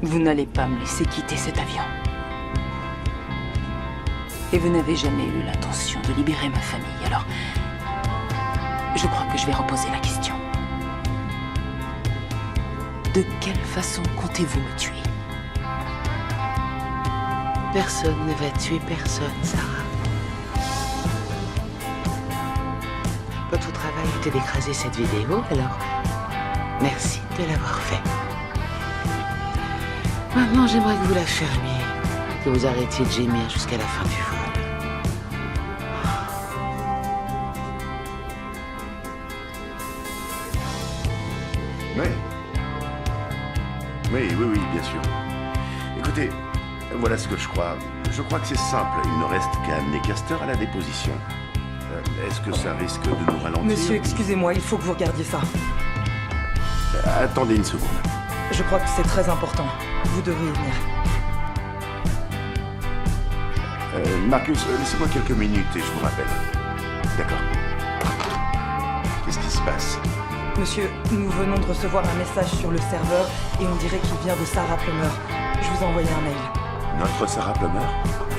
[SPEAKER 16] Vous n'allez pas me laisser quitter cet avion. Et vous n'avez jamais eu l'intention de libérer ma famille, alors je crois que je vais reposer la question. De quelle façon comptez-vous me tuer?
[SPEAKER 10] Personne ne va tuer personne, Sarah. Votre travail était d'écraser cette vidéo, alors merci de l'avoir fait. Maintenant, j'aimerais que vous la fermiez, que vous arrêtiez de gémir jusqu'à la fin du vol.
[SPEAKER 6] Oui, bien sûr. Écoutez, voilà ce que je crois. Je crois que c'est simple. Il ne reste qu'à amener Caster à la déposition. Est-ce que ça risque de nous ralentir?
[SPEAKER 18] Monsieur, excusez-moi, il faut que vous regardiez ça.
[SPEAKER 6] Attendez une seconde.
[SPEAKER 18] Je crois que c'est très important. Vous devriez venir.
[SPEAKER 6] Marcus, laissez-moi quelques minutes et je vous rappelle. D'accord. Qu'est-ce qui se passe?
[SPEAKER 18] Monsieur, nous venons de recevoir un message sur le serveur et on dirait qu'il vient de Sarah Plummer. Je vous ai envoyé un mail.
[SPEAKER 6] Notre Sarah Plummer?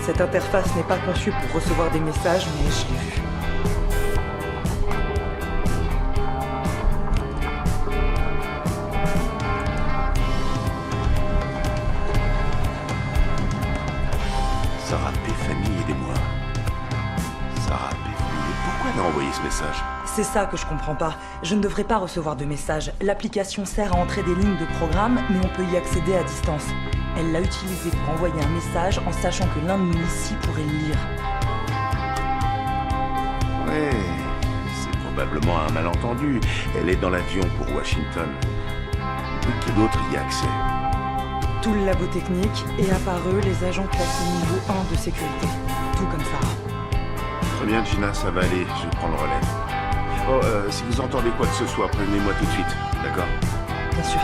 [SPEAKER 18] Cette interface n'est pas conçue pour recevoir des messages, mais je l'ai vue.
[SPEAKER 6] Sarah P. Famille, aidez-moi. Sarah P. Famille, pourquoi elle a envoyé ce message?
[SPEAKER 18] C'est ça que je comprends pas. Je ne devrais pas recevoir de messages. L'application sert à entrer des lignes de programme, mais on peut y accéder à distance. Elle l'a utilisé pour envoyer un message en sachant que l'un de nous ici pourrait le lire.
[SPEAKER 6] Ouais, c'est probablement un malentendu. Elle est dans l'avion pour Washington. Et qui d'autre y a accès?
[SPEAKER 18] Tout le labo technique et à part eux, les agents classés niveau 1 de sécurité. Tout comme ça.
[SPEAKER 6] Très bien, Gina, ça va aller. Je prends le relais. Oh, si vous entendez quoi que ce soit, prévenez-moi tout de suite. D'accord?
[SPEAKER 18] Bien sûr.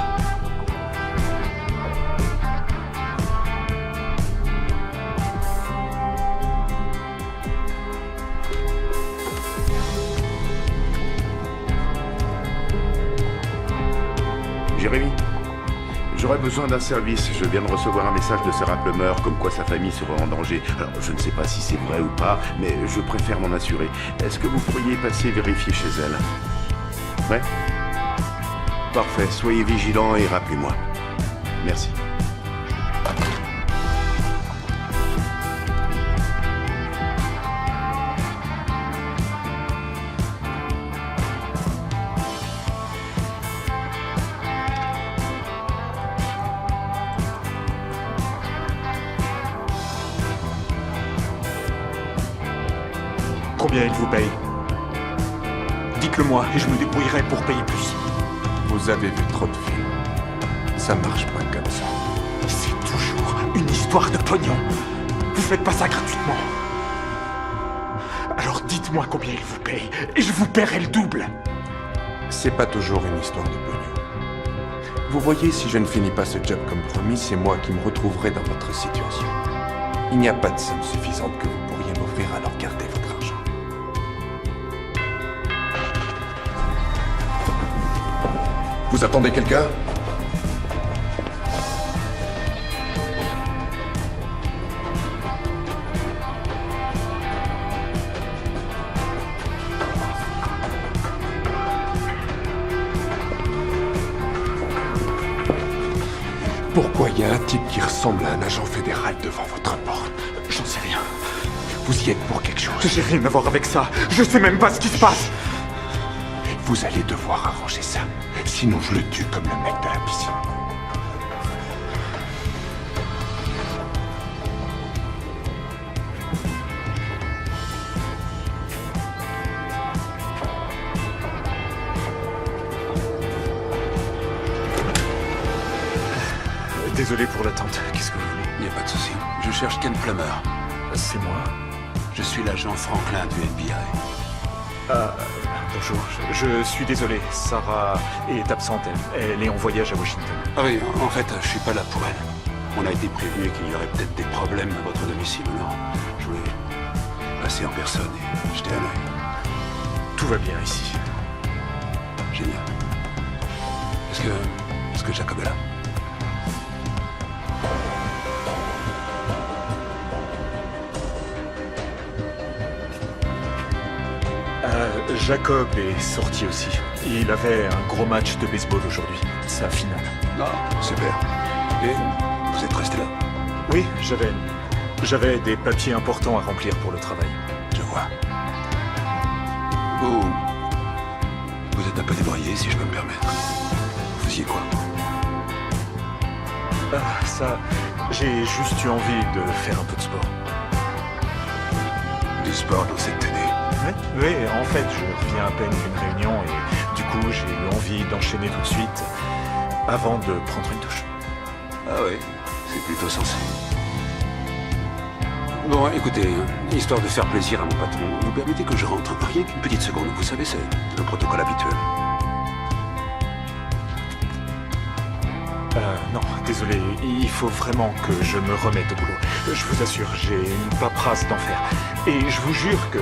[SPEAKER 6] Jérémy, j'aurais besoin d'un service. Je viens de recevoir un message de Sarah Plummer comme quoi sa famille serait en danger. Alors, je ne sais pas si c'est vrai ou pas, mais je préfère m'en assurer. Est-ce que vous pourriez passer vérifier chez elle? Ouais? Parfait. Soyez vigilants et rappelez-moi. Merci.
[SPEAKER 14] Combien il vous paye? Dites-le-moi et je me débrouillerai pour payer plus.
[SPEAKER 13] Vous avez vu trop de films. Ça marche pas comme ça.
[SPEAKER 14] C'est toujours une histoire de pognon. Vous faites pas ça gratuitement. Alors dites-moi combien il vous paye et je vous paierai le double.
[SPEAKER 13] C'est pas toujours une histoire de pognon. Vous voyez, si je ne finis pas ce job comme promis, c'est moi qui me retrouverai dans votre situation. Il n'y a pas de somme suffisante que vous pourriez m'offrir, alors gardez votre argent.
[SPEAKER 17] Vous attendez quelqu'un?
[SPEAKER 13] Pourquoi il y a un type qui ressemble à un agent fédéral devant votre porte?
[SPEAKER 14] J'en sais rien.
[SPEAKER 13] Vous y êtes pour quelque chose.
[SPEAKER 14] J'ai rien à voir avec ça. Je sais même pas ce qui se passe.
[SPEAKER 13] Vous allez devoir arranger ça. Sinon je le tue comme le mec de la piscine.
[SPEAKER 14] Désolé pour l'attente. Qu'est-ce que vous voulez?
[SPEAKER 5] Il n'y a pas de souci. Je cherche Ken Plummer.
[SPEAKER 14] C'est moi.
[SPEAKER 5] Je suis l'agent Franklin du FBI.
[SPEAKER 14] Bonjour. Je suis désolé. Sarah est absente. Elle est en voyage à Washington.
[SPEAKER 5] Ah oui, en fait, je suis pas là pour elle. On a été prévenu qu'il y aurait peut-être des problèmes à votre domicile. Alors, je voulais passer en personne et jeter un œil.
[SPEAKER 14] Tout va bien ici.
[SPEAKER 5] Génial. Est-ce que Jacob est là?
[SPEAKER 14] Jacob est sorti aussi. Il avait un gros match de baseball aujourd'hui. Sa finale.
[SPEAKER 5] Ah, super. Et vous êtes resté là?
[SPEAKER 14] Oui, j'avais des papiers importants à remplir pour le travail.
[SPEAKER 5] Je vois. Vous êtes un peu débraillé, si je peux me permettre. Vous faisiez quoi?
[SPEAKER 14] Ça... J'ai juste eu envie de faire un peu de sport.
[SPEAKER 5] Du sport dans cette année?
[SPEAKER 14] Oui, en fait, je reviens à peine d'une réunion et du coup, j'ai eu envie d'enchaîner tout de suite avant de prendre une douche.
[SPEAKER 5] Ah oui, c'est plutôt sensé. Bon, écoutez, histoire de faire plaisir à mon patron, vous permettez que je rentre? Rien qu'une petite seconde, vous savez, c'est le protocole habituel.
[SPEAKER 14] Non, désolé, il faut vraiment que je me remette au boulot. Je vous assure, j'ai une paperasse d'enfer. Et je vous jure que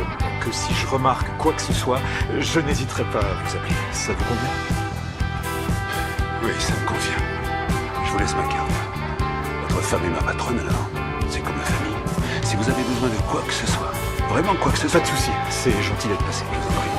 [SPEAKER 14] si je remarque quoi que ce soit, je n'hésiterai pas à vous appeler. Ça vous convient?
[SPEAKER 5] Oui, ça me convient. Je vous laisse ma carte. Votre femme est ma patronne, alors c'est comme la famille. Si vous avez besoin de quoi que ce soit, vraiment quoi que ce soit...
[SPEAKER 14] Pas de souci, c'est gentil d'être passé.
[SPEAKER 5] Je vous en prie.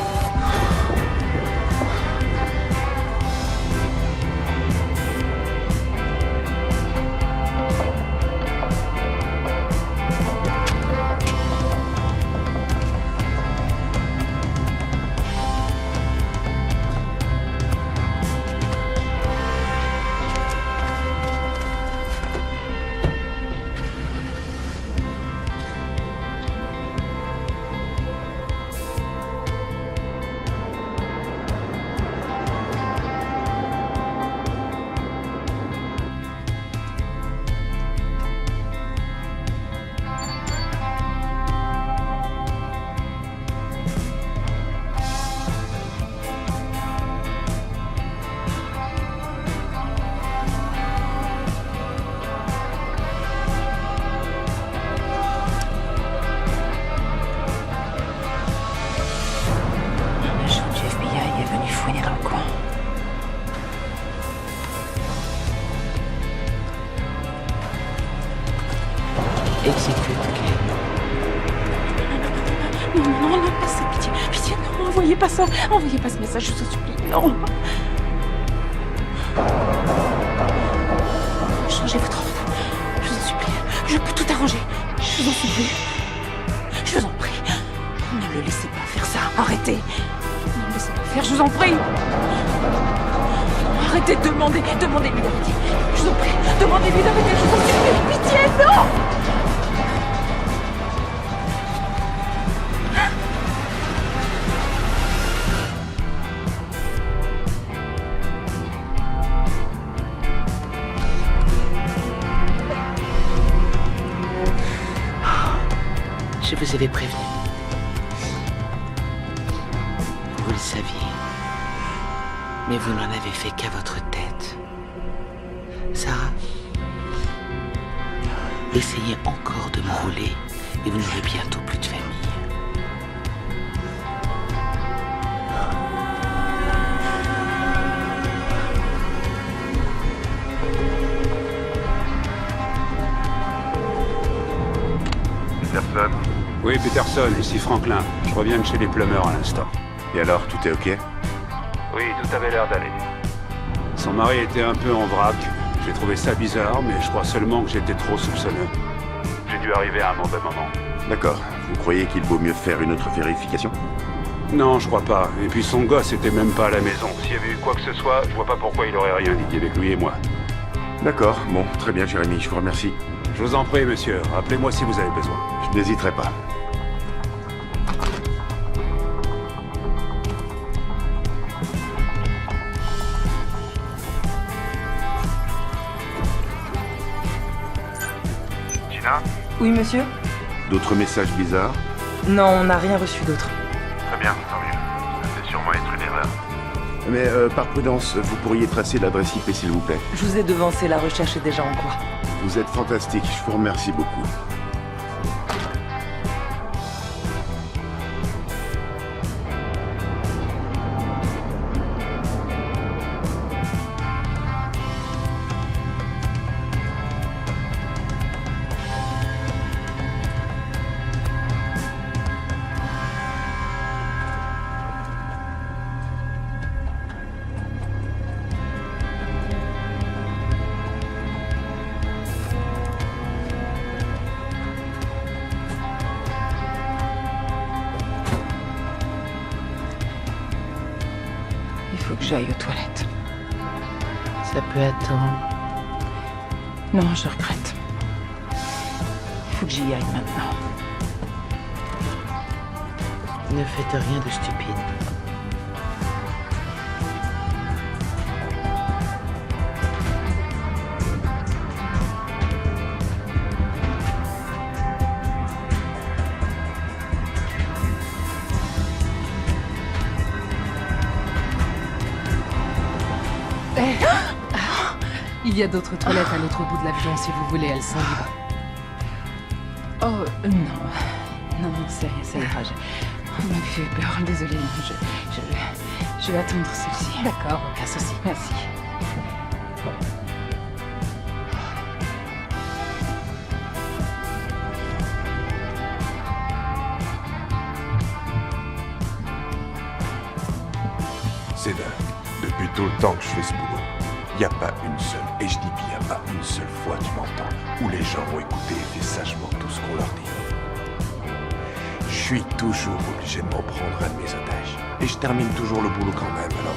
[SPEAKER 7] Envoyez pas ça, envoyez pas ce message, je vous en supplie, non. Changez votre ordre, je vous en supplie, je peux tout arranger, je vous en supplie. Je vous en prie, ne le laissez pas faire ça, arrêtez. Ne le laissez pas faire, je vous en prie. Arrêtez de demander, demandez-lui d'arrêter. Je vous en prie, demandez-lui d'arrêter, je vous en supplie, pitié, non.
[SPEAKER 10] vous avez prévenu. Vous le saviez. Mais vous n'en avez fait qu'à votre tête. Sarah, essayez encore de m'enrouler et vous n'aurez bientôt plus de famille.
[SPEAKER 5] Peterson?
[SPEAKER 19] Oui, Peterson, ici Franklin. Je reviens de chez les plumeurs à l'instant.
[SPEAKER 6] Et alors, tout est ok?
[SPEAKER 19] Oui, tout avait l'air d'aller. Son mari était un peu en vrac. J'ai trouvé ça bizarre, mais je crois seulement que j'étais trop soupçonneux. J'ai dû arriver à un mauvais moment.
[SPEAKER 6] D'accord. Vous croyez qu'il vaut mieux faire une autre vérification?
[SPEAKER 19] Non, je crois pas. Et puis son gosse était même pas à la maison. S'il y avait eu quoi que ce soit, je vois pas pourquoi il aurait rien dit avec lui et moi.
[SPEAKER 6] D'accord. Bon, très bien, Jérémy. Je vous remercie.
[SPEAKER 19] Je vous en prie, monsieur. Appelez-moi si vous avez besoin.
[SPEAKER 6] Je n'hésiterai pas.
[SPEAKER 15] Gina?
[SPEAKER 18] Oui, monsieur?
[SPEAKER 6] D'autres messages bizarres?
[SPEAKER 18] Non, on n'a rien reçu d'autre.
[SPEAKER 15] Très bien, tant mieux. Ça devait sûrement être une erreur.
[SPEAKER 6] Mais par prudence, vous pourriez tracer l'adresse IP, s'il vous plaît.
[SPEAKER 18] Je vous ai devancé, la recherche est déjà en cours.
[SPEAKER 6] Vous êtes fantastique, je vous remercie beaucoup.
[SPEAKER 7] Il faut que j'aille aux toilettes.
[SPEAKER 10] Ça peut attendre.
[SPEAKER 7] Non, je regrette. Il faut que j'y aille maintenant.
[SPEAKER 10] Ne faites rien de stupide.
[SPEAKER 7] Il y a d'autres toilettes à l'autre bout de l'avion si vous voulez, elles sont libres. Oh, non. Non, ça ira. On m'a fait peur, désolée. Je vais attendre celle-ci. D'accord, aucun souci. Merci.
[SPEAKER 13] C'est dingue. Depuis tout le temps que je fais ce boulot, il n'y a pas une seule, et je dis bien pas une seule fois, tu m'entends, où les gens vont écouter et faire sagement tout ce qu'on leur dit. Je suis toujours obligé de m'en prendre un de mes otages. Et je termine toujours le boulot quand même, alors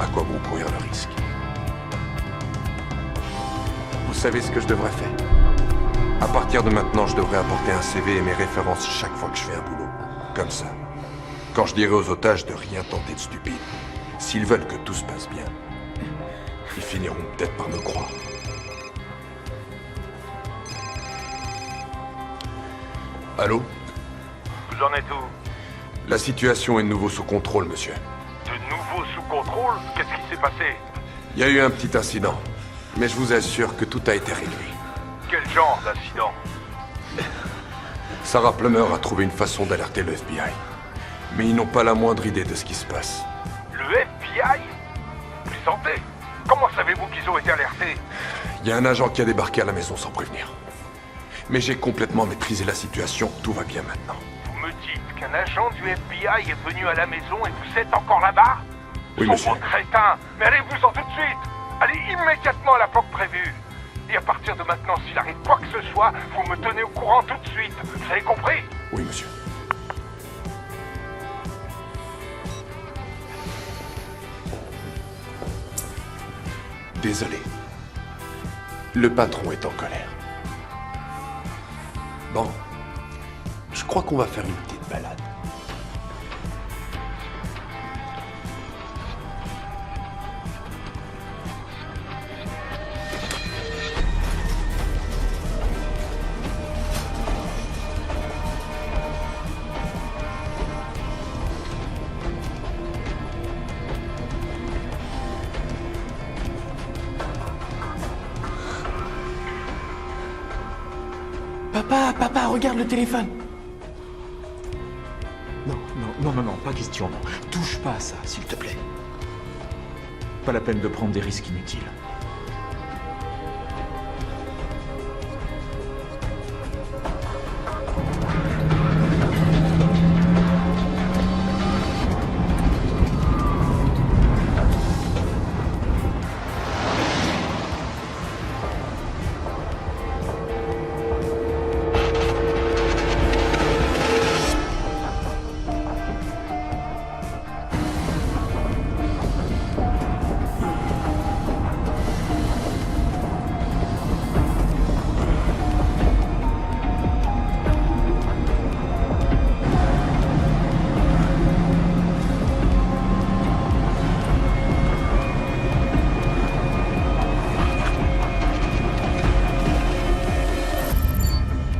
[SPEAKER 13] à quoi bon courir le risque? Vous savez ce que je devrais faire? À partir de maintenant, je devrais apporter un CV et mes références chaque fois que je fais un boulot. Comme ça. Quand je dirai aux otages de rien tenter de stupide, s'ils veulent que tout se passe bien, ils finiront peut-être par me croire. Allô?
[SPEAKER 15] Vous en êtes où?
[SPEAKER 13] La situation est de nouveau sous contrôle, monsieur.
[SPEAKER 15] De nouveau sous contrôle? Qu'est-ce qui s'est passé?
[SPEAKER 13] Il y a eu un petit incident, mais je vous assure que tout a été réglé.
[SPEAKER 15] Quel genre d'incident?
[SPEAKER 13] Sarah Plummer a trouvé une façon d'alerter le FBI. Mais ils n'ont pas la moindre idée de ce qui se passe.
[SPEAKER 15] Le FBI? Plaisantez? Comment savez-vous qu'ils ont été alertés?
[SPEAKER 13] Il y a un agent qui a débarqué à la maison sans prévenir. Mais j'ai complètement maîtrisé la situation, tout va bien maintenant.
[SPEAKER 15] Vous me dites qu'un agent du FBI est venu à la maison et vous êtes encore là-bas?
[SPEAKER 13] Oui, monsieur.
[SPEAKER 15] Sombre crétin! Mais allez-vous-en tout de suite! Allez immédiatement à la planque prévue! Et à partir de maintenant, s'il arrive quoi que ce soit, vous me tenez au courant tout de suite. Vous avez compris?
[SPEAKER 13] Oui, monsieur. Désolé. Le patron est en colère. Bon, je crois qu'on va faire une petite balade.
[SPEAKER 8] Papa, regarde le téléphone.
[SPEAKER 14] Non, pas question, non. Touche pas à ça, s'il te plaît. Pas la peine de prendre des risques inutiles.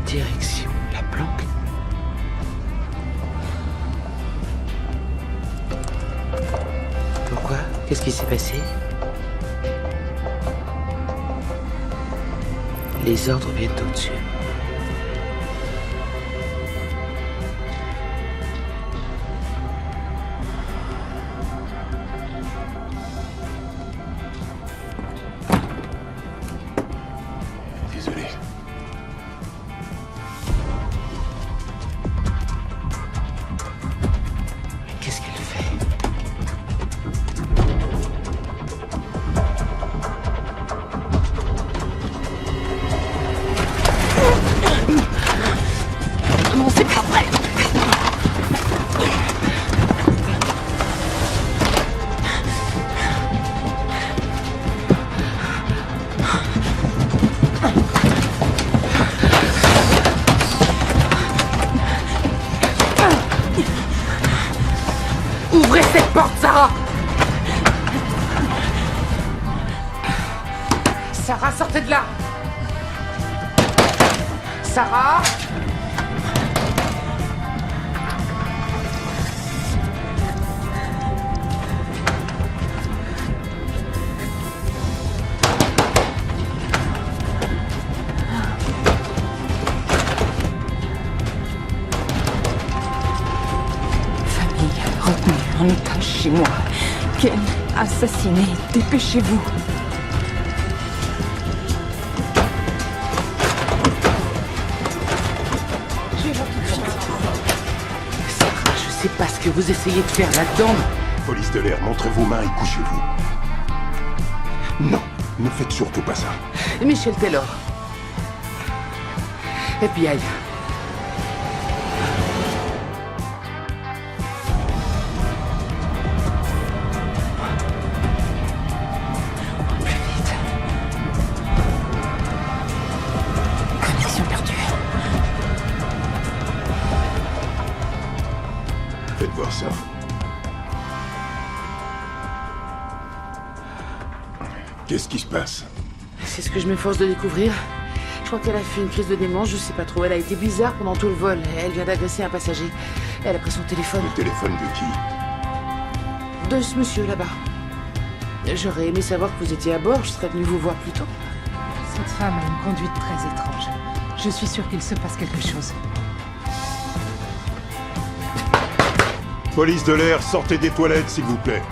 [SPEAKER 10] Direction la planque. Pourquoi? Qu'est-ce qui s'est passé? Les ordres viennent au-dessus.
[SPEAKER 5] Désolé.
[SPEAKER 10] Qu'est-ce qu'elle fait?
[SPEAKER 16] Non, c'est pas vrai.
[SPEAKER 1] Ouvrez cette porte, Sarah! Sarah, sortez de là! Sarah!
[SPEAKER 16] Retenu en otage chez moi. Ken, assassiné, dépêchez-vous.
[SPEAKER 10] Sarah, je sais pas ce que vous essayez de faire là-dedans.
[SPEAKER 5] Police de l'air, montrez vos mains et couchez-vous. Non, ne faites surtout pas ça.
[SPEAKER 10] Michel Taylor. FBI.
[SPEAKER 16] Connexion perdue.
[SPEAKER 5] Faites voir ça. Qu'est-ce qui se passe?
[SPEAKER 10] C'est ce que je m'efforce de découvrir. Je crois qu'elle a fait une crise de démence, je sais pas trop. Elle a été bizarre pendant tout le vol. Elle vient d'agresser un passager. Elle a pris son téléphone.
[SPEAKER 5] Le téléphone de qui?
[SPEAKER 10] De ce monsieur là-bas. J'aurais aimé savoir que vous étiez à bord, je serais venu vous voir plus tôt.
[SPEAKER 7] Cette femme a une conduite très étrange. Je suis sûre qu'il se passe quelque chose.
[SPEAKER 5] Police de l'air, sortez des toilettes, s'il vous plaît.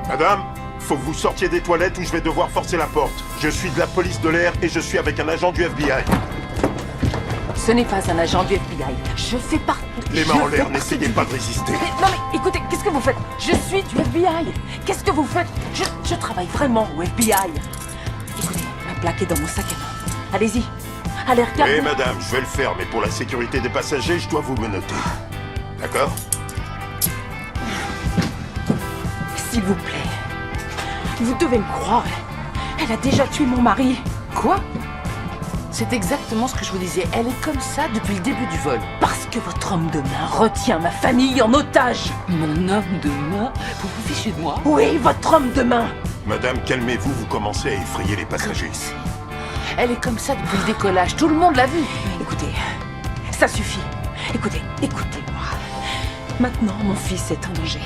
[SPEAKER 5] Madame, faut que vous sortiez des toilettes ou je vais devoir forcer la porte. Je suis de la police de l'air et je suis avec un agent du FBI.
[SPEAKER 16] Ce n'est pas un agent du FBI. Je fais partie...
[SPEAKER 5] Les mains en l'air, n'essayez pas de résister.
[SPEAKER 16] Non mais écoutez, qu'est-ce que vous faites? Je suis du FBI. Qu'est-ce que vous faites? Je travaille vraiment au FBI. Écoutez, ma plaque est dans mon sac à main. Allez-y. Allez, regardez.
[SPEAKER 5] Eh madame, je vais le faire, mais pour la sécurité des passagers, je dois vous menotter. D'accord?
[SPEAKER 16] S'il vous plaît. Vous devez me croire. Elle a déjà tué mon mari.
[SPEAKER 10] Quoi? C'est exactement ce que je vous disais. Elle est comme ça depuis le début du vol.
[SPEAKER 16] Parce que votre homme de main retient ma famille en otage.
[SPEAKER 10] Mon homme de main? Vous vous fichez de moi?
[SPEAKER 16] Oui, votre homme de main.
[SPEAKER 5] Madame, calmez-vous, vous commencez à effrayer les passagers.
[SPEAKER 10] Elle est comme ça depuis le décollage. Tout le monde l'a vu.
[SPEAKER 16] Écoutez, ça suffit. Écoutez, écoutez-moi. Maintenant, mon fils est en danger.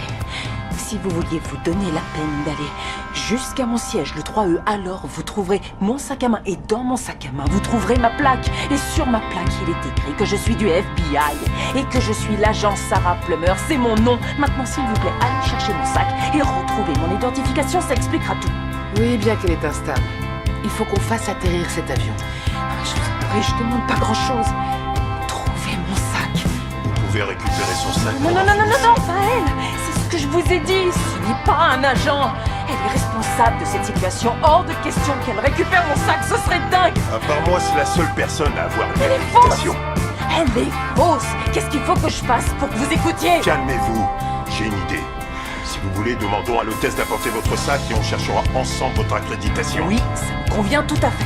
[SPEAKER 16] Si vous vouliez vous donner la peine d'aller jusqu'à mon siège, le 3E, alors vous trouverez mon sac à main. Et dans mon sac à main, vous trouverez ma plaque. Et sur ma plaque, il est écrit que je suis du FBI et que je suis l'agent Sarah Plummer. C'est mon nom. Maintenant, s'il vous plaît, allez chercher mon sac et retrouvez mon identification. Ça expliquera tout.
[SPEAKER 10] Oui, bien qu'elle est instable. Il faut qu'on fasse atterrir cet avion.
[SPEAKER 16] Je vous en prie, je demande pas grand-chose. Trouvez mon sac.
[SPEAKER 17] Vous pouvez récupérer son sac.
[SPEAKER 16] Non, pas elle. C'est ce que je vous ai dit. Ce n'est pas un agent. Elle est responsable de cette situation. Hors de question qu'elle récupère mon sac. Ce serait dingue.
[SPEAKER 17] À part moi, c'est la seule personne à avoir une
[SPEAKER 16] Elle est fausse.
[SPEAKER 17] habilitation.
[SPEAKER 16] Elle est fausse. Qu'est-ce qu'il faut que je fasse pour que vous écoutiez?
[SPEAKER 17] Calmez-vous. J'ai une idée. Si vous voulez, demandons à l'hôtesse d'apporter votre sac et on cherchera ensemble votre accréditation.
[SPEAKER 16] Oui, ça me convient tout à fait.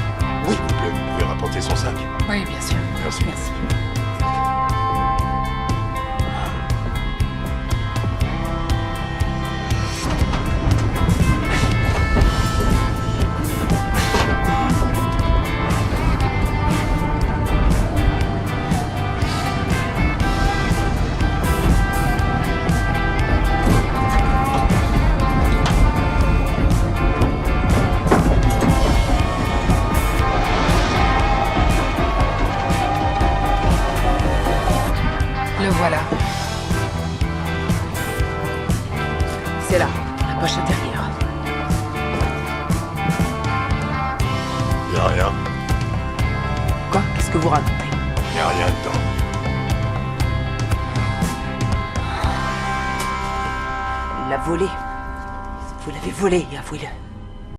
[SPEAKER 17] Oui. S'il vous plaît, vous pouvez rapporter son sac.
[SPEAKER 10] Oui, bien sûr.
[SPEAKER 17] Merci.
[SPEAKER 16] Merci.
[SPEAKER 10] Le voilà. C'est là, la poche intérieure.
[SPEAKER 17] Y'a rien.
[SPEAKER 10] Quoi? Qu'est-ce que vous racontez?
[SPEAKER 17] Y'a rien dedans.
[SPEAKER 16] Elle l'a volé. Vous l'avez volé, avouez-le.